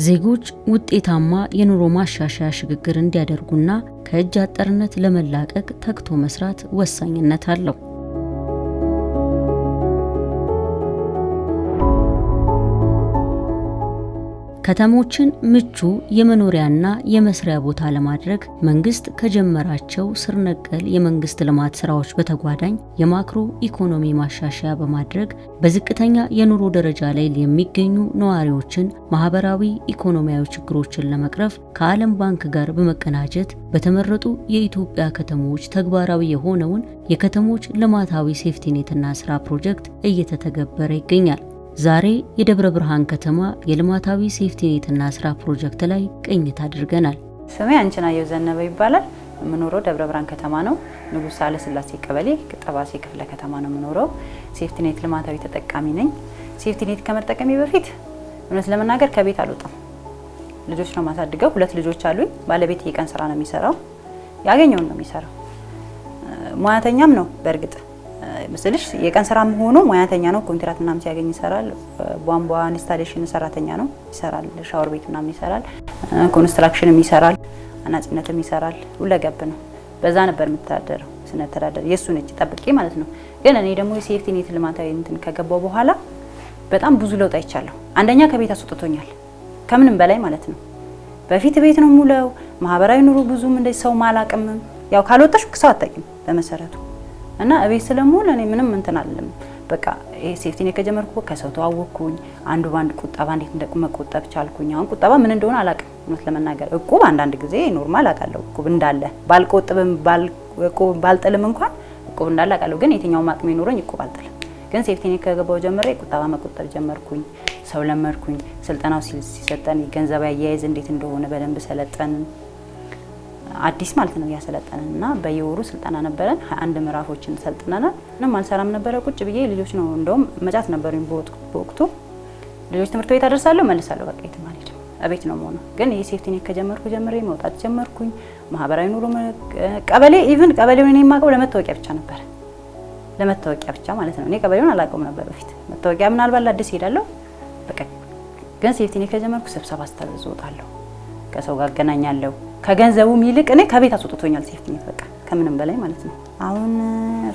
ዜጎች ውጤታማ የኑሮ ማሻሻያ ሽግግር እንዲያደርጉና ከእጅ አጠርነት ለመላቀቅ ተግቶ መስራት ወሳኝነት አለው። ከተሞችን ምቹ የመኖሪያና የመስሪያ ቦታ ለማድረግ መንግስት ከጀመራቸው ስር ነቀል የመንግስት ልማት ስራዎች በተጓዳኝ የማክሮ ኢኮኖሚ ማሻሻያ በማድረግ በዝቅተኛ የኑሮ ደረጃ ላይ የሚገኙ ነዋሪዎችን ማህበራዊ ኢኮኖሚያዊ ችግሮችን ለመቅረፍ ከዓለም ባንክ ጋር በመቀናጀት በተመረጡ የኢትዮጵያ ከተሞች ተግባራዊ የሆነውን የከተሞች ልማታዊ ሴፍቲኔትና ስራ ፕሮጀክት እየተተገበረ ይገኛል። ዛሬ የደብረ ብርሃን ከተማ የልማታዊ ሴፍቲኔትና ስራ ፕሮጀክት ላይ ቅኝት አድርገናል። ስሜ አንችናየሁ ዘነበ ይባላል። የምኖረው ደብረ ብርሃን ከተማ ነው። ንጉስ ሳህለ ስላሴ ቀበሌ ጠባሴ ክፍለ ከተማ ነው የምኖረው። ሴፍቲኔት ልማታዊ ተጠቃሚ ነኝ። ሴፍቲኔት ከመጠቀሜ በፊት እውነት ለመናገር ከቤት አልወጣም። ልጆች ነው ማሳድገው። 2 ልጆች አሉኝ። ባለቤት የቀን ስራ ነው የሚሰራው። ያገኘውን ነው የሚሰራው። ሙያተኛም ነው በእርግጥ ምስልሽ የቀን ስራም ሆኖ ሙያተኛ ነው። ኮንትራት ምናምን ሲያገኝ ይሰራል። ቧንቧ ኢንስታሌሽን ሰራተኛ ነው ይሰራል። ሻወር ቤት ምናምን ይሰራል። ኮንስትራክሽንም ይሰራል። አናጺነትም ይሰራል። ሁለገብ ነው። በዛ ነበር የምተዳደረው። ስነተዳደር የሱን እጅ ጠብቄ ማለት ነው። ግን እኔ ደግሞ የሴፍቲኔት ልማታዊ እንትን ከገባው በኋላ በጣም ብዙ ለውጥ አይቻለሁ። አንደኛ ከቤት አስወጥቶኛል ከምንም በላይ ማለት ነው። በፊት ቤት ነው ሙለው ማህበራዊ ኑሮ ብዙም እንደዚህ ሰው ማላቅም ያው ካልወጣሽ ሰው አታውቂም በመሰረቱ እና እቤት ስለሙሉ እኔ ምንም እንትን አይደለም። በቃ ይሄ ሴፍቲኔት ከጀመርኩ ከሰው ተዋወቅኩኝ። አንዱ ባንድ ቁጠባ እንዴት እንደመቆጠብ ቻልኩኝ። አሁን ቁጠባ ምን እንደሆነ አላውቅም እውነት ለመናገር። እቁብ አንዳንድ ጊዜ ኖርማል አውቃለሁ። እቁብ እንዳለ ባልቆጥብም ባልጥልም እንኳን እቁብ እንዳለ አውቃለሁ። ግን የትኛው አቅም ይኖረኝ እቁብ አልጥልም። ግን ሴፍቲኔት ከገባው ጀምሬ ቁጠባ መቆጠብ ጀመርኩኝ። ሰው ለመድኩኝ። ስልጠናው ሲሰጠን ገንዘብ አያያዝ እንዴት እንደሆነ በደንብ ሰለጠን። አዲስ ማለት ነው ያሰለጠነና በየወሩ ስልጠና ነበረን። 21 ምዕራፎችን ሰልጥነናል። ምንም አልሰራም ነበረ ቁጭ ብዬ ልጆች ነው እንደውም መጫት ነበርኝ በወቅቱ ልጆች ትምህርት ቤት አደርሳለሁ መልሳለሁ። በቃ የትም አልሄድም እቤት ነው የምሆነው። ግን ይሄ ሴፍቲኔት ከጀመርኩ ጀምሬ መውጣት ጀመርኩኝ። ማህበራዊ ኑሮ ቀበሌ ኢቭን ቀበሌውን እኔ የማውቀው ለመታወቂያ ብቻ ነበር። ለመታወቂያ ብቻ ማለት ነው። እኔ ቀበሌውን አላውቀውም ነበር በፊት። መታወቂያ ምናልባት ለአዲስ ሄዳለሁ በቃ። ግን ሴፍቲኔት ከጀመርኩ ስብሰባ አስተባብሬ እወጣለሁ። ከሰው ጋር አገናኛለሁ። ከገንዘቡ ይልቅ እኔ ከቤት አስወጥቶኛል ሴፍቲኔት በቃ ከምንም በላይ ማለት ነው። አሁን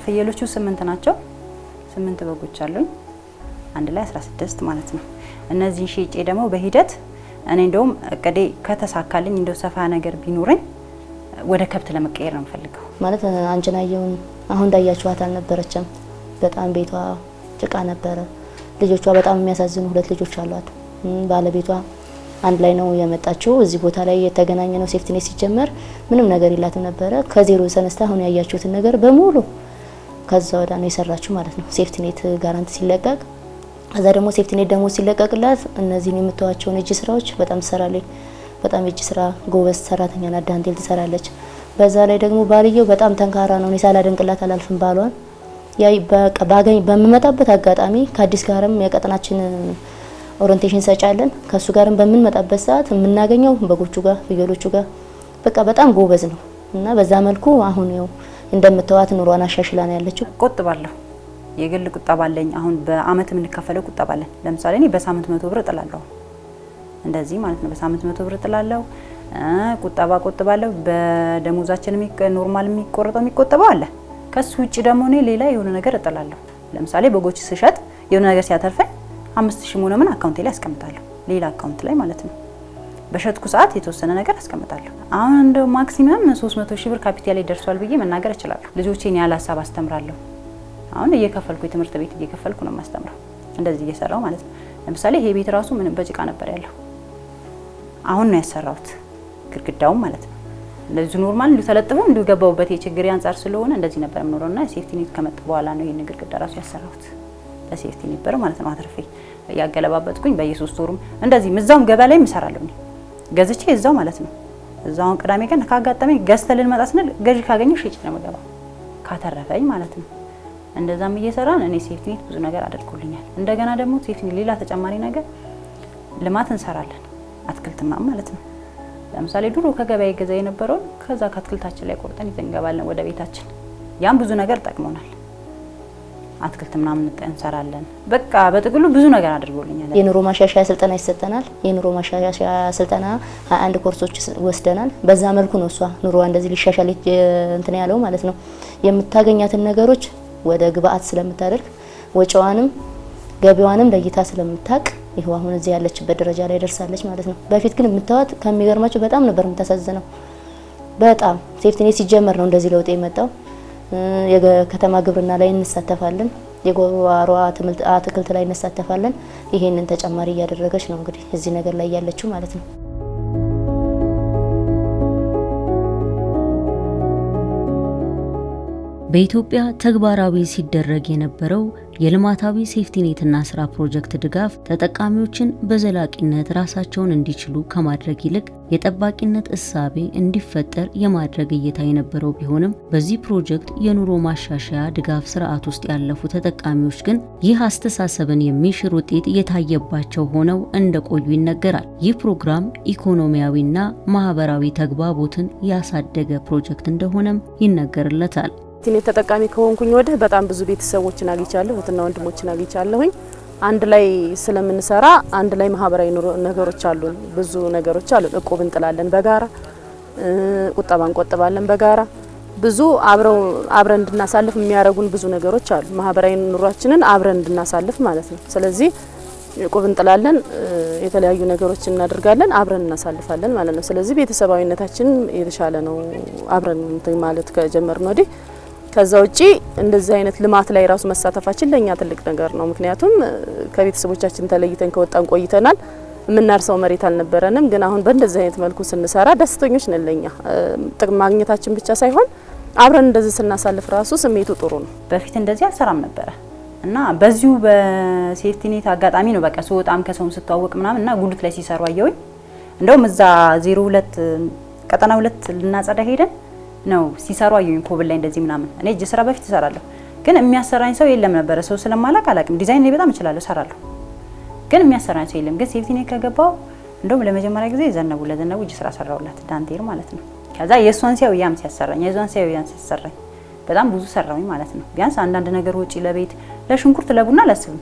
ፍየሎቹ 8 ናቸው። 8 በጎች አሉኝ። አንድ ላይ 16 ማለት ነው። እነዚህን ሸጬ ደግሞ በሂደት እኔ እንደውም እቅዴ ከተሳካልኝ እንደው ሰፋ ነገር ቢኖረኝ ወደ ከብት ለመቀየር ነው የምፈልገው። ማለት አንችናየሁን አሁን እንዳያችኋት አልነበረችም። በጣም ቤቷ ጭቃ ነበረ። ልጆቿ በጣም የሚያሳዝኑ 2 ልጆች አሏት። ባለቤቷ አንድ ላይ ነው የመጣችው። እዚህ ቦታ ላይ የተገናኘ ነው። ሴፍቲኔት ሲጀመር ምንም ነገር ይላትም ነበረ። ከዜሮ ተነስታ አሁን ያያችሁትን ነገር በሙሉ ከዛ ወዳ ነው የሰራችው ማለት ነው። ሴፍቲኔት ጋራንቲ ሲለቀቅ ከዛ ደግሞ ሴፍቲኔት ደግሞ ሲለቀቅላት እነዚህን የምትዋቸውን እጅ ስራዎች በጣም ትሰራለች። በጣም እጅ ስራ ጎበዝ ሰራተኛ ናት። ዳንቴል ትሰራለች። በዛ ላይ ደግሞ ባልየው በጣም ጠንካራ ነው። እኔ ሳላደንቅላት አላልፍም ባሏን። ባገኝ በመመጣበት አጋጣሚ ከአዲስ ጋርም የቀጠናችን ኦሪንቴሽን ሰጫለን። ከሱ ጋርም በመንመጣበት ሰዓት የምናገኘው በጎቹ ጋር ፍየሎቹ ጋር በቃ በጣም ጎበዝ ነው እና በዛ መልኩ አሁን ነው እንደምትዋት ኑሯን አሻሽላ ነው ያለችው። ቆጥባለሁ። የግል ቁጠባ አለኝ። አሁን በአመት የምንከፈለው ቁጠባ አለን። ለምሳሌ እኔ በሳምንት 100 ብር እጥላለሁ። እንደዚህ ማለት ነው። በሳምንት 100 ብር እጥላለሁ። ቁጠባ ቆጥባለሁ። በደሞዛችን ኖርማል የሚቆጠበው አለ። ከሱ ውጪ ደግሞ እኔ ሌላ የሆነ ነገር እጥላለሁ። ለምሳሌ በጎች ስሸጥ የሆነ ነገር ሲያተርፈኝ 5000 ሆነ ምን አካውንቴ ላይ አስቀምጣለሁ። ሌላ አካውንት ላይ ማለት ነው። በሸጥኩ ሰዓት የተወሰነ ነገር አስቀምጣለሁ። አሁን እንደው ማክሲመም 300,000 ብር ካፒታል ላይ ደርሷል ብዬ መናገር እችላለሁ። ልጆቼን ያለ ሀሳብ አስተምራለሁ። አሁን እየከፈልኩ የትምህርት ቤት እየከፈልኩ ነው ማስተምረው። እንደዚህ እየሰራው ማለት ነው። ለምሳሌ ይሄ ቤት ራሱ ምን በጭቃ ነበር ያለው። አሁን ነው ያሰራሁት ግድግዳውን ማለት ነው። እንደዚህ ኖርማል ተለጥፎ ገባውበት የችግር አንፃር ስለሆነ እንደዚህ ነበር የምኖረውና ሴፍቲኔት ከመጣ በኋላ ነው ይሄን ግድግዳ ራሱ ያሰራሁት። ለሴፍቲኔት ነበር ማለት ነው። አትርፌ ያገለባበጥኩኝ በየ3 ወሩም እንደዚህ ምዛውም ገበያ ላይ እሰራለሁ። እኔ ገዝቼ እዛው ማለት ነው። እዛውን ቅዳሜ ቀን ካጋጠመኝ ገዝተልን መጣ ስንል ገዢ ካገኘው ሸጭ ነው የምገባው ካተረፈኝ ማለት ነው። እንደዛም እየሰራን እኔ ሴፍቲኔት ብዙ ነገር አድርጎልኛል። እንደገና ደግሞ ሴፍቲኔት ሌላ ተጨማሪ ነገር ልማት እንሰራለን። አትክልትና ማለት ነው። ለምሳሌ ድሮ ከገበያ ገዛ የነበረው ከዛ ከአትክልታችን ላይ ቆርጠን ይዘን እንገባለን ወደ ቤታችን። ያም ብዙ ነገር ጠቅሞናል። አትክልት ምናምን እንሰራለን። በቃ በጥቅሉ ብዙ ነገር አድርጎልኛል። የኑሮ ማሻሻያ ስልጠና ይሰጠናል። የኑሮ ማሻሻያ ስልጠና 21 ኮርሶች ወስደናል። በዛ መልኩ ነው እሷ ኑሮ እንደዚህ ሊሻሻል እንትን ያለው ማለት ነው። የምታገኛትን ነገሮች ወደ ግብአት ስለምታደርግ ወጪዋንም ገቢዋንም ለይታ ስለምታቅ ይሄው አሁን እዚህ ያለችበት ደረጃ ላይ ደርሳለች ማለት ነው። በፊት ግን የምታዋት ከሚገርማችሁ በጣም ነበር የምታሳዝነው። በጣም ሴፍቲኔት ሲጀመር ነው እንደዚህ ለውጥ የመጣው። የከተማ ግብርና ላይ እንሳተፋለን፣ የጓሮ አትክልት ላይ እንሳተፋለን። ይሄንን ተጨማሪ እያደረገች ነው እንግዲህ እዚህ ነገር ላይ ያለችው ማለት ነው። በኢትዮጵያ ተግባራዊ ሲደረግ የነበረው የልማታዊ ሴፍቲኔትና ስራ ፕሮጀክት ድጋፍ ተጠቃሚዎችን በዘላቂነት ራሳቸውን እንዲችሉ ከማድረግ ይልቅ የጠባቂነት እሳቤ እንዲፈጠር የማድረግ እይታ የነበረው ቢሆንም በዚህ ፕሮጀክት የኑሮ ማሻሻያ ድጋፍ ስርዓት ውስጥ ያለፉ ተጠቃሚዎች ግን ይህ አስተሳሰብን የሚሽር ውጤት እየታየባቸው ሆነው እንደቆዩ ይነገራል። ይህ ፕሮግራም ኢኮኖሚያዊና ማህበራዊ ተግባቦትን ያሳደገ ፕሮጀክት እንደሆነም ይነገርለታል። ሴፍቲኔት ተጠቃሚ ከሆንኩኝ ወዲህ በጣም ብዙ ቤተሰቦችን አግኝቻለሁ፣ እህትና ወንድሞችን አግኝቻለሁኝ። አንድ ላይ ስለምንሰራ አንድ ላይ ማህበራዊ ነገሮች አሉን፣ ብዙ ነገሮች አሉን። እቁብ እንጥላለን በጋራ፣ ቁጠባ እንቆጥባለን በጋራ። ብዙ አብረን እንድናሳልፍ የሚያረጉን ብዙ ነገሮች አሉ። ማህበራዊ ኑሯችንን አብረን እንድናሳልፍ ማለት ነው። ስለዚህ እቁብ እንጥላለን፣ የተለያዩ ነገሮችን እናደርጋለን፣ አብረን እናሳልፋለን ማለት ነው። ስለዚህ ቤተሰባዊነታችን የተሻለ ነው አብረን ማለት ከጀመርን ወዲህ። ከዛ ውጪ እንደዚህ አይነት ልማት ላይ ራሱ መሳተፋችን ለኛ ትልቅ ነገር ነው። ምክንያቱም ከቤተሰቦቻችን ተለይተን ከወጣን ቆይተናል። የምናርሰው መሬት አልነበረንም። ግን አሁን በእንደዚህ አይነት መልኩ ስንሰራ ደስተኞች ነን። ለኛ ጥቅም ማግኘታችን ብቻ ሳይሆን አብረን እንደዚህ ስናሳልፍ ራሱ ስሜቱ ጥሩ ነው። በፊት እንደዚህ አልሰራም ነበረ እና በዚሁ በሴፍቲኔት አጋጣሚ ነው በቃ ስወጣም ከሰውም ስተዋወቅ ምናምን እና ጉልት ላይ ሲሰሩ አየሁኝ። እንደውም እዛ 02 ቀጠና 2 ልናጸዳ ሄደን ነው ሲሰሩ አየሁኝ ኮብል ላይ እንደዚህ ምናምን። እኔ እጅ ስራ በፊት እሰራለሁ ግን የሚያሰራኝ ሰው የለም ነበር። ሰው ስለማላቅ አላቅም። ዲዛይን ላይ በጣም እችላለሁ እሰራለሁ ግን የሚያሰራኝ ሰው የለም። ግን ሴፍቲኔት ከገባው እንደውም ለመጀመሪያ ጊዜ ለዘነቡ እጅ ስራ ሰራውላት ዳንቴር ማለት ነው። ከዛ የሷን ሲያው ያም ሲያሰራኝ የሷን ሲያው ያን ሲያሰራኝ በጣም ብዙ ሰራውኝ ማለት ነው። ቢያንስ አንዳንድ ነገር ወጪ ለቤት ለሽንኩርት ለቡና አላስብም።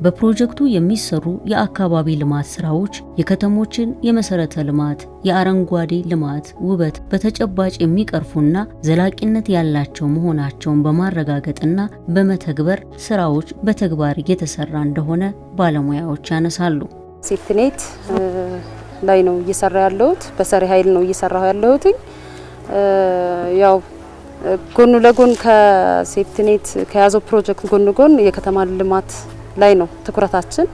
በፕሮጀክቱ የሚሰሩ የአካባቢ ልማት ስራዎች የከተሞችን የመሰረተ ልማት፣ የአረንጓዴ ልማት ውበት በተጨባጭ የሚቀርፉና ዘላቂነት ያላቸው መሆናቸውን በማረጋገጥና በመተግበር ስራዎች በተግባር እየተሰራ እንደሆነ ባለሙያዎች ያነሳሉ። ሴፍቲኔት ላይ ነው እየሰራ ያለሁት፣ በሰሪ ኃይል ነው እየሰራሁ ያለሁት። ያው ጎን ለጎን ከሴፍቲኔት ከያዘው ፕሮጀክት ጎን ጎን የከተማ ልማት ላይ ነው ትኩረታችን።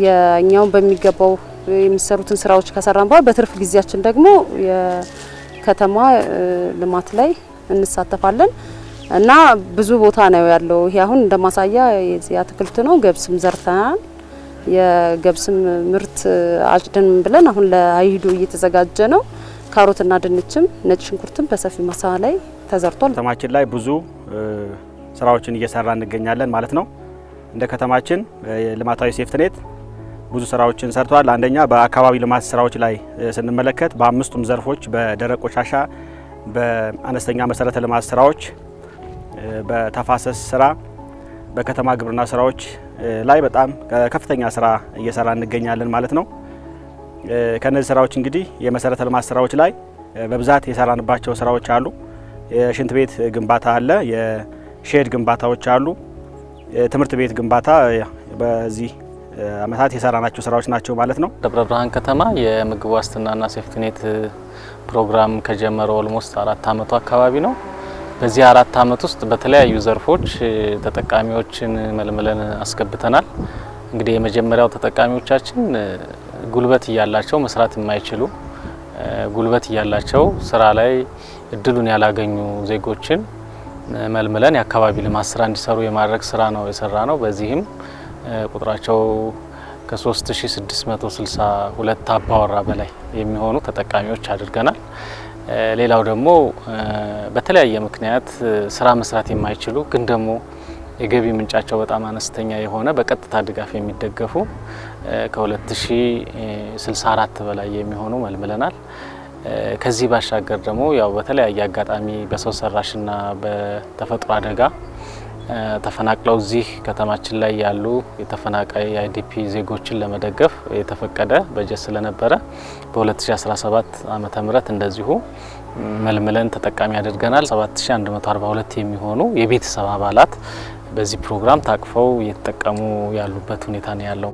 የኛው በሚገባው የሚሰሩትን ስራዎች ከሰራን በኋላ በትርፍ ጊዜያችን ደግሞ የከተማ ልማት ላይ እንሳተፋለን እና ብዙ ቦታ ነው ያለው። ይሄ አሁን እንደማሳያ የአትክልት ነው። ገብስም ዘርተናል። የገብስም ምርት አጭደን ብለን አሁን ለአይዶ እየተዘጋጀ ነው። ካሮትና ድንችም ነጭ ሽንኩርትም በሰፊ ማሳ ላይ ተዘርቷል። ከተማችን ላይ ብዙ ስራዎችን እየሰራ እንገኛለን ማለት ነው። እንደ ከተማችን ልማታዊ ሴፍቲኔት ብዙ ስራዎችን ሰርቷል። አንደኛ በአካባቢ ልማት ስራዎች ላይ ስንመለከት በአምስቱም ዘርፎች በደረቅ ቆሻሻ፣ በአነስተኛ መሰረተ ልማት ስራዎች፣ በተፋሰስ ስራ፣ በከተማ ግብርና ስራዎች ላይ በጣም ከፍተኛ ስራ እየሰራ እንገኛለን ማለት ነው። ከነዚህ ስራዎች እንግዲህ የመሰረተ ልማት ስራዎች ላይ በብዛት የሰራንባቸው ስራዎች አሉ። የሽንት ቤት ግንባታ አለ፣ የሼድ ግንባታዎች አሉ፣ ትምህርት ቤት ግንባታ በዚህ አመታት የሰራናቸው ስራዎች ናቸው ማለት ነው። ደብረ ብርሃን ከተማ የምግብ ዋስትናና ሴፍቲኔት ፕሮግራም ከጀመረ ኦልሞስት 4 አመቱ አካባቢ ነው። በዚህ 4 አመት ውስጥ በተለያዩ ዘርፎች ተጠቃሚዎችን መልምለን አስገብተናል። እንግዲህ የመጀመሪያው ተጠቃሚዎቻችን ጉልበት እያላቸው መስራት የማይችሉ ጉልበት እያላቸው ስራ ላይ እድሉን ያላገኙ ዜጎችን መልምለን የአካባቢ ልማት ስራ እንዲሰሩ የማድረግ ስራ ነው የሰራ ነው። በዚህም ቁጥራቸው ከ3662 አባወራ በላይ የሚሆኑ ተጠቃሚዎች አድርገናል። ሌላው ደግሞ በተለያየ ምክንያት ስራ መስራት የማይችሉ ግን ደግሞ የገቢ ምንጫቸው በጣም አነስተኛ የሆነ በቀጥታ ድጋፍ የሚደገፉ ከ2064 በላይ የሚሆኑ መልምለናል። ከዚህ ባሻገር ደግሞ ያው በተለያየ አጋጣሚ በሰው ሰራሽና በተፈጥሮ አደጋ ተፈናቅለው እዚህ ከተማችን ላይ ያሉ የተፈናቃይ አይዲፒ ዜጎችን ለመደገፍ የተፈቀደ በጀት ስለነበረ በ2017 ዓመተ ምህረት እንደዚሁ መልምለን ተጠቃሚ አድርገናል። 7142 የሚሆኑ የቤተሰብ አባላት በዚህ ፕሮግራም ታቅፈው እየተጠቀሙ ያሉበት ሁኔታ ነው ያለው።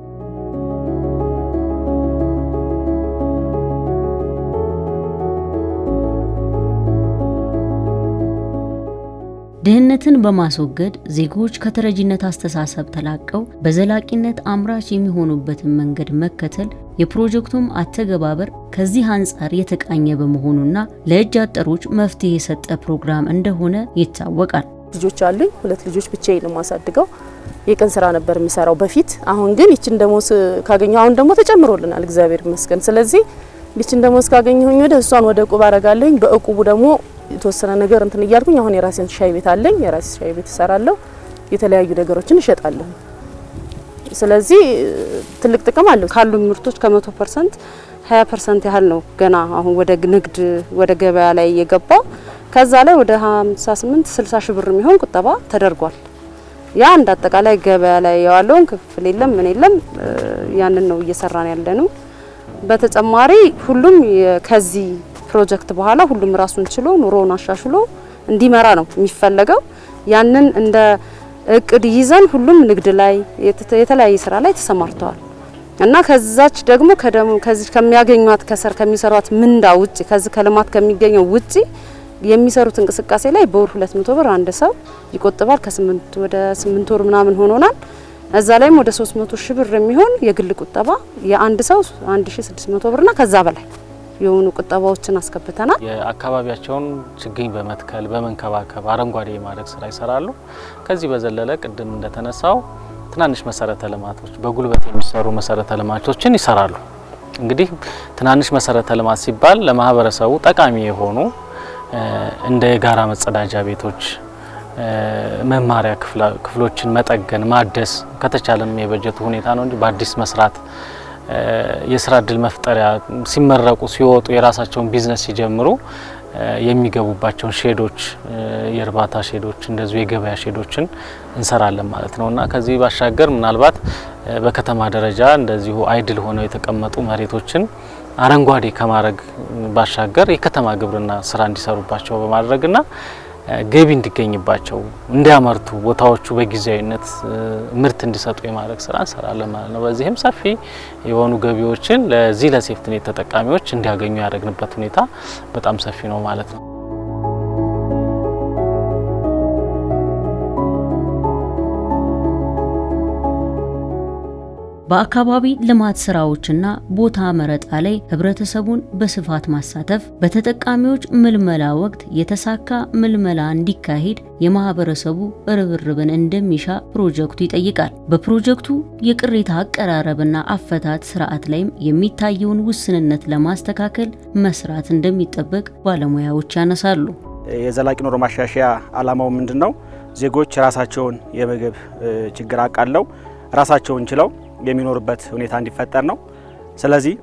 ድህነትን በማስወገድ ዜጎች ከተረጂነት አስተሳሰብ ተላቀው በዘላቂነት አምራች የሚሆኑበትን መንገድ መከተል የፕሮጀክቱም አተገባበር ከዚህ አንጻር የተቃኘ በመሆኑና ለእጅ አጠሮች መፍትሄ የሰጠ ፕሮግራም እንደሆነ ይታወቃል። ልጆች አሉኝ። 2 ልጆች ብቻዬን ነው ማሳድገው። የቀን ስራ ነበር የሚሰራው በፊት። አሁን ግን ይችን ደሞዝ ካገኘሁ አሁን ደግሞ ተጨምሮልናል እግዚአብሔር ይመስገን። ስለዚህ ይችን ደሞዝ ካገኘሁኝ ወደ እሷን ወደ ቁብ አረጋለሁ። በእቁቡ ደግሞ የተወሰነ ነገር እንትን እያልኩኝ አሁን የራሴን ሻይ ቤት አለኝ። የራሴ ሻይ ቤት እሰራለሁ። የተለያዩ ነገሮችን እሸጣለሁ። ስለዚህ ትልቅ ጥቅም አለው። ካሉ ምርቶች ከ100% 20% ያህል ነው ገና አሁን ወደ ንግድ ወደ ገበያ ላይ የገባው። ከዛ ላይ ወደ 58 60 ሺህ ብር የሚሆን ቁጠባ ተደርጓል። ያ እንደ አጠቃላይ ገበያ ላይ ያለውን ክፍል የለም ምን የለም ያንን ነው እየሰራን ያለነው። በተጨማሪ ሁሉም ከዚህ ፕሮጀክት በኋላ ሁሉም ራሱን ችሎ ኑሮውን አሻሽሎ እንዲመራ ነው የሚፈለገው። ያንን እንደ እቅድ ይዘን ሁሉም ንግድ ላይ የተለያየ ስራ ላይ ተሰማርተዋል እና ከዛች ደግሞ ከዚህ ከሚያገኙት ከሰር ከሚሰሩት ምንዳ ውጪ ከዚህ ከልማት ከሚገኘው ውጪ የሚሰሩት እንቅስቃሴ ላይ በወር 200 ብር አንድ ሰው ይቆጥባል። ከ8 ወደ 8 ወር ምናምን ሆኖናል። እዛ ላይም ወደ 300 ሺህ ብር የሚሆን የግል ቁጠባ የአንድ ሰው 1600 ብርና ከዛ በላይ የሆኑ ቁጠባዎችን አስከብተናል። የአካባቢያቸውን ችግኝ በመትከል በመንከባከብ አረንጓዴ የማድረግ ስራ ይሰራሉ። ከዚህ በዘለለ ቅድም እንደተነሳው ትናንሽ መሰረተ ልማቶች በጉልበት የሚሰሩ መሰረተ ልማቶችን ይሰራሉ። እንግዲህ ትናንሽ መሰረተ ልማት ሲባል ለማህበረሰቡ ጠቃሚ የሆኑ እንደ የጋራ መጸዳጃ ቤቶች፣ መማሪያ ክፍሎችን መጠገን ማደስ ከተቻለም የበጀቱ ሁኔታ ነው እንጂ በአዲስ መስራት የስራ እድል መፍጠሪያ ሲመረቁ ሲወጡ የራሳቸውን ቢዝነስ ሲጀምሩ የሚገቡባቸውን ሼዶች የእርባታ ሼዶች እንደዚሁ የገበያ ሼዶችን እንሰራለን ማለት ነውና ከዚህ ባሻገር ምናልባት በከተማ ደረጃ እንደዚሁ አይድል ሆነው የተቀመጡ መሬቶችን አረንጓዴ ከማድረግ ባሻገር የከተማ ግብርና ስራ እንዲሰሩባቸው በማድረግና ገቢ እንዲገኝባቸው እንዲያመርቱ ቦታዎቹ በጊዜያዊነት ምርት እንዲሰጡ የማድረግ ስራ እንሰራለን ማለት ነው። በዚህም ሰፊ የሆኑ ገቢዎችን ለዚህ ለሴፍትኔት ተጠቃሚዎች እንዲያገኙ ያደረግንበት ሁኔታ በጣም ሰፊ ነው ማለት ነው። በአካባቢ ልማት ስራዎችና ቦታ መረጣ ላይ ህብረተሰቡን በስፋት ማሳተፍ በተጠቃሚዎች ምልመላ ወቅት የተሳካ ምልመላ እንዲካሄድ የማህበረሰቡ ርብርብን እንደሚሻ ፕሮጀክቱ ይጠይቃል። በፕሮጀክቱ የቅሬታ አቀራረብና አፈታት ስርዓት ላይም የሚታየውን ውስንነት ለማስተካከል መስራት እንደሚጠበቅ ባለሙያዎች ያነሳሉ። የዘላቂ ኑሮ ማሻሻያ አላማው ምንድነው? ዜጎች ራሳቸውን የምግብ ችግር አቃለው ራሳቸውን ችለው የሚኖርበት ሁኔታ እንዲፈጠር ነው። ስለዚህ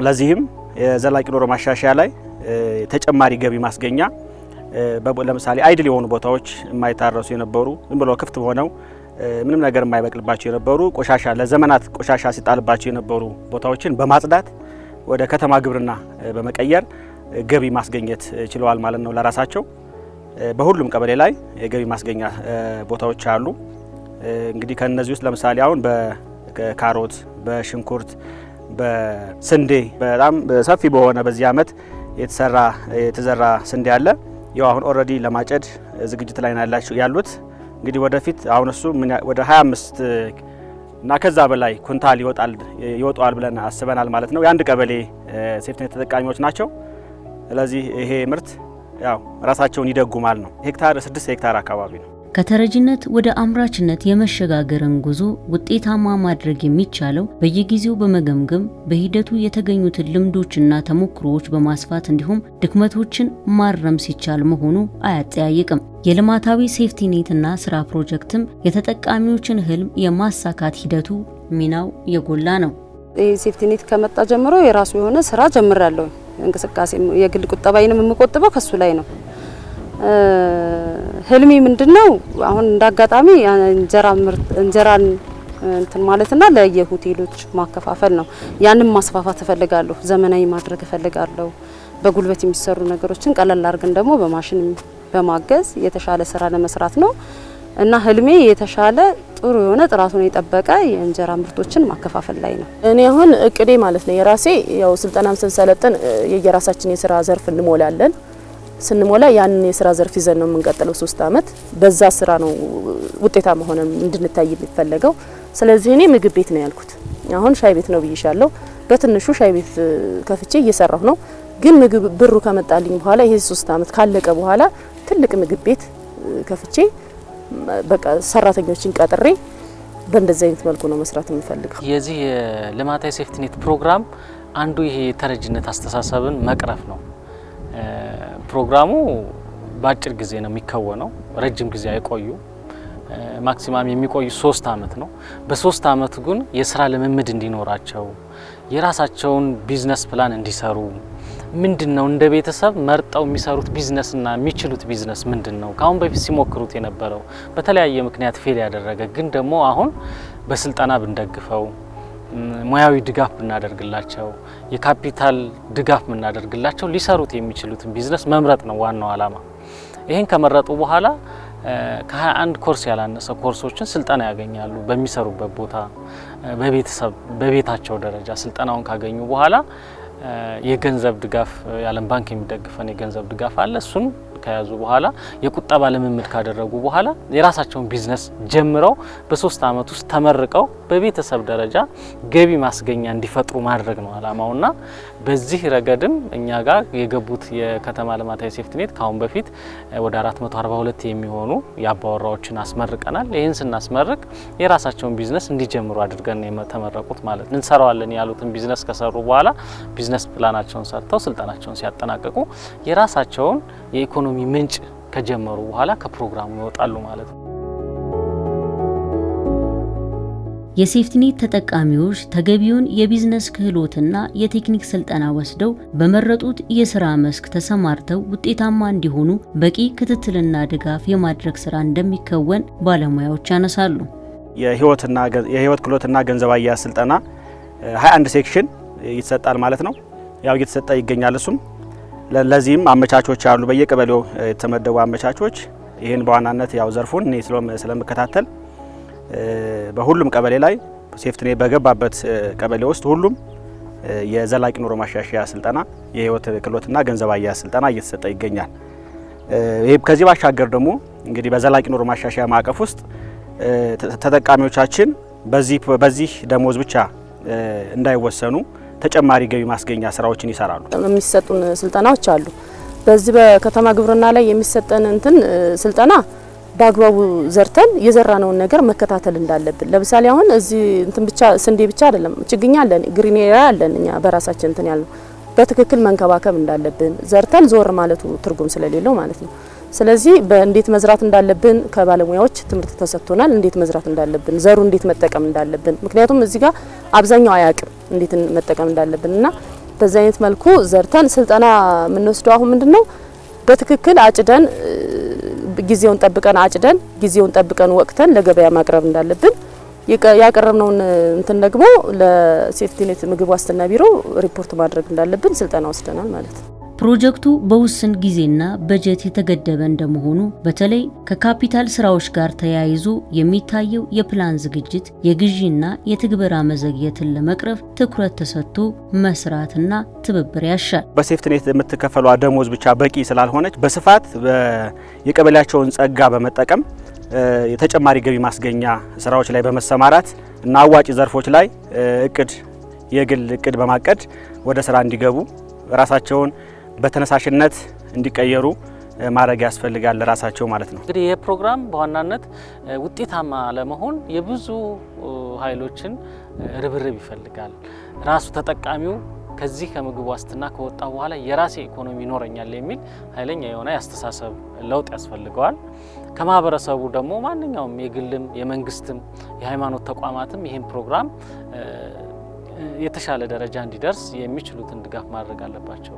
ለዚህም የዘላቂ ኑሮ ማሻሻያ ላይ ተጨማሪ ገቢ ማስገኛ ለምሳሌ አይድል የሆኑ ቦታዎች የማይታረሱ የነበሩ ዝም ብሎ ክፍት ሆነው ምንም ነገር የማይበቅልባቸው የነበሩ ቆሻሻ ለዘመናት ቆሻሻ ሲጣልባቸው የነበሩ ቦታዎችን በማጽዳት ወደ ከተማ ግብርና በመቀየር ገቢ ማስገኘት ችለዋል ማለት ነው ለራሳቸው። በሁሉም ቀበሌ ላይ የገቢ ማስገኛ ቦታዎች አሉ። እንግዲህ ከነዚህ ውስጥ ለምሳሌ አሁን በካሮት፣ በሽንኩርት፣ በስንዴ በጣም ሰፊ በሆነ በዚህ አመት የተዘራ ስንዴ አለ። ያው አሁን ኦልሬዲ ለማጨድ ዝግጅት ላይ ያሉት እንግዲህ ወደፊት አሁን እሱ ወደ 25 እና ከዛ በላይ ኩንታል ይወጣል ብለን አስበናል ማለት ነው። የአንድ ቀበሌ ሴፍትኔት ተጠቃሚዎች ናቸው። ስለዚህ ይሄ ምርት ያው ራሳቸውን ይደጉማል ነው። ሄክታር 6 ሄክታር አካባቢ ነው። ከተረጂነት ወደ አምራችነት የመሸጋገርን ጉዞ ውጤታማ ማድረግ የሚቻለው በየጊዜው በመገምገም በሂደቱ የተገኙትን ልምዶችና ተሞክሮዎች በማስፋት እንዲሁም ድክመቶችን ማረም ሲቻል መሆኑ አያጠያይቅም። የልማታዊ ሴፍቲኔትና ስራ ፕሮጀክትም የተጠቃሚዎችን ህልም የማሳካት ሂደቱ ሚናው የጎላ ነው። ሴፍቲኔት ከመጣ ጀምሮ የራሱ የሆነ ስራ ጀምራለሁ። እንቅስቃሴ የግል ቁጠባዬንም የምቆጥበው ከሱ ላይ ነው። ህልሜ ምንድነው አሁን እንዳጋጣሚ እንጀራን እንትን ማለትና ለየሆቴሎች ማከፋፈል ነው። ያንን ማስፋፋት እፈልጋለሁ፣ ዘመናዊ ማድረግ እፈልጋለሁ። በጉልበት የሚሰሩ ነገሮችን ቀለል አድርገን ደግሞ በማሽን በማገዝ የተሻለ ስራ ለመስራት ነው እና ህልሜ የተሻለ ጥሩ የሆነ ጥራቱን የጠበቀ የእንጀራ ምርቶችን ማከፋፈል ላይ ነው። እኔ አሁን እቅዴ ማለት ነው የራሴ ያው ስልጠናም ስንሰለጥን የየራሳችን የስራ ዘርፍ እንሞላለን። ስንሞላ ያንን የስራ ዘርፍ ይዘን ነው የምንቀጥለው 3 አመት። በዛ ስራ ነው ውጤታማ ሆነን እንድንታይ የሚፈለገው። ስለዚህ እኔ ምግብ ቤት ነው ያልኩት። አሁን ሻይ ቤት ነው ብዬሻለሁ። በትንሹ ሻይ ቤት ከፍቼ እየሰራሁ ነው። ግን ምግብ ብሩ ከመጣልኝ በኋላ ይሄ 3 አመት ካለቀ በኋላ ትልቅ ምግብ ቤት ከፍቼ በቃ ሰራተኞችን ቀጥሬ በእንደዚህ አይነት መልኩ ነው መስራት የምፈልገው። የዚህ የልማታዊ ሴፍቲኔት ፕሮግራም አንዱ ይሄ የተረጅነት አስተሳሰብን መቅረፍ ነው። ፕሮግራሙ በአጭር ጊዜ ነው የሚከወነው፣ ረጅም ጊዜ አይቆዩ። ማክሲማም የሚቆዩ 3 አመት ነው። በ3 አመት ግን የስራ ልምምድ እንዲኖራቸው የራሳቸውን ቢዝነስ ፕላን እንዲሰሩ ምንድነው እንደ ቤተሰብ መርጠው የሚሰሩት ቢዝነስና የሚችሉት ቢዝነስ ምንድነው ካሁን በፊት ሲሞክሩት የነበረው በተለያየ ምክንያት ፌል ያደረገ ግን ደግሞ አሁን በስልጠና ብንደግፈው ሙያዊ ድጋፍ ብናደርግላቸው የካፒታል ድጋፍ ብናደርግላቸው ሊሰሩት የሚችሉትን ቢዝነስ መምረጥ ነው ዋናው አላማ። ይሄን ከመረጡ በኋላ ከ21 ኮርስ ያላነሰ ኮርሶችን ስልጠና ያገኛሉ። በሚሰሩበት ቦታ በቤተሰብ በቤታቸው ደረጃ ስልጠናውን ካገኙ በኋላ የገንዘብ ድጋፍ የዓለም ባንክ የሚደግፈን የገንዘብ ድጋፍ አለ። እሱን ከያዙ በኋላ የቁጠባ ልምምድ ካደረጉ በኋላ የራሳቸውን ቢዝነስ ጀምረው በ3 አመት ውስጥ ተመርቀው በቤተሰብ ደረጃ ገቢ ማስገኛ እንዲፈጥሩ ማድረግ ነው አላማውና በዚህ ረገድም እኛ ጋር የገቡት የከተማ ልማታዊ ሴፍቲኔት ካሁን በፊት ወደ 442 የሚሆኑ ያባወራዎችን አስመርቀናል። ይሄን ስናስመርቅ የራሳቸውን ቢዝነስ እንዲጀምሩ አድርገን ነው ተመረቁት ማለት ነው። እንሰራዋለን ያሉትን ቢዝነስ ከሰሩ በኋላ ቢዝነስ ፕላናቸውን ሰርተው ስልጣናቸውን ሲያጠናቅቁ የራሳቸውን የኢኮኖሚ ምንጭ ከጀመሩ በኋላ ከፕሮግራሙ ይወጣሉ ማለት ነው። የሴፍቲኔት ተጠቃሚዎች ተገቢውን የቢዝነስ ክህሎትና የቴክኒክ ስልጠና ወስደው በመረጡት የስራ መስክ ተሰማርተው ውጤታማ እንዲሆኑ በቂ ክትትልና ድጋፍ የማድረግ ስራ እንደሚከወን ባለሙያዎች ያነሳሉ። የህይወት ክህሎትና ገንዘብ አያያዝ ስልጠና 21 ሴክሽን ይሰጣል ማለት ነው። ያው እየተሰጠ ይገኛል። እሱም ለዚህም አመቻቾች አሉ። በየቀበሌው የተመደቡ አመቻቾች ይሄን በዋናነት ያው ዘርፉን እኔ ስለምከታተል በሁሉም ቀበሌ ላይ ሴፍቲኔት በገባበት ቀበሌ ውስጥ ሁሉም የዘላቂ ኑሮ ማሻሻያ ስልጠና የህይወት ክህሎትና ገንዘብ አያያዝ ስልጠና እየተሰጠ ይገኛል። ይሄ ከዚህ ባሻገር ደግሞ እንግዲህ በዘላቂ ኑሮ ማሻሻያ ማዕቀፍ ውስጥ ተጠቃሚዎቻችን በዚህ ደሞዝ ብቻ እንዳይወሰኑ ተጨማሪ ገቢ ማስገኛ ስራዎችን ይሰራሉ። የሚሰጡን ስልጠናዎች አሉ። በዚህ በከተማ ግብርና ላይ የሚሰጠን ስልጠና በአግባቡ ዘርተን የዘራነውን ነገር መከታተል እንዳለብን። ለምሳሌ አሁን እዚህ ብቻ ስንዴ ብቻ አይደለም፣ ችግኝ አለን፣ ግሪን ኤሪያ አለን። እኛ በራሳችን ያለው በትክክል መንከባከብ እንዳለብን ዘርተን ዞር ማለቱ ትርጉም ስለሌለው ማለት ነው። ስለዚህ በእንዴት መዝራት እንዳለብን ከባለሙያዎች ትምህርት ተሰጥቶናል። እንዴት መዝራት እንዳለብን፣ ዘሩ እንዴት መጠቀም እንዳለብን። ምክንያቱም እዚህ ጋር አብዛኛው አያውቅም እንዴት መጠቀም እንዳለብንና በዛ አይነት መልኩ ዘርተን ስልጠና የምንወስደው አሁን ምንድነው በትክክል አጭደን ጊዜውን ጠብቀን አጭደን ጊዜውን ጠብቀን ወቅተን ለገበያ ማቅረብ እንዳለብን ያቀረብነውን ደግሞ ለሴፍቲኔት ምግብ ዋስትና ቢሮ ሪፖርት ማድረግ እንዳለብን ስልጠና ወስደናል ማለት ነው። ፕሮጀክቱ በውስን ጊዜና በጀት የተገደበ እንደመሆኑ በተለይ ከካፒታል ስራዎች ጋር ተያይዞ የሚታየው የፕላን ዝግጅት የግዢና የትግበራ መዘግየትን ለመቅረፍ ትኩረት ተሰጥቶ መስራትና ትብብር ያሻል። በሴፍቲኔት የምትከፈለው ደሞዝ ብቻ በቂ ስላልሆነች በስፋት የቀበሌያቸውን ጸጋ በመጠቀም የተጨማሪ ገቢ ማስገኛ ስራዎች ላይ በመሰማራት እና አዋጪ ዘርፎች ላይ የግል እቅድ በማቀድ ወደ ስራ እንዲገቡ ራሳቸውን በተነሳሽነት እንዲቀየሩ ማድረግ ያስፈልጋል ለራሳቸው ማለት ነው። እንግዲህ ይህ ፕሮግራም በዋናነት ውጤታማ ለመሆን የብዙ ኃይሎችን ርብርብ ይፈልጋል። ራሱ ተጠቃሚው ከዚህ ከምግብ ዋስትና ከወጣ በኋላ የራሴ ኢኮኖሚ ይኖረኛል የሚል ኃይለኛ የሆነ ያስተሳሰብ ለውጥ ያስፈልገዋል። ከማህበረሰቡ ደግሞ ማንኛውም የግልም የመንግስትም የሃይማኖት ተቋማትም ይህን ፕሮግራም የተሻለ ደረጃ እንዲደርስ የሚችሉትን ድጋፍ ማድረግ አለባቸው።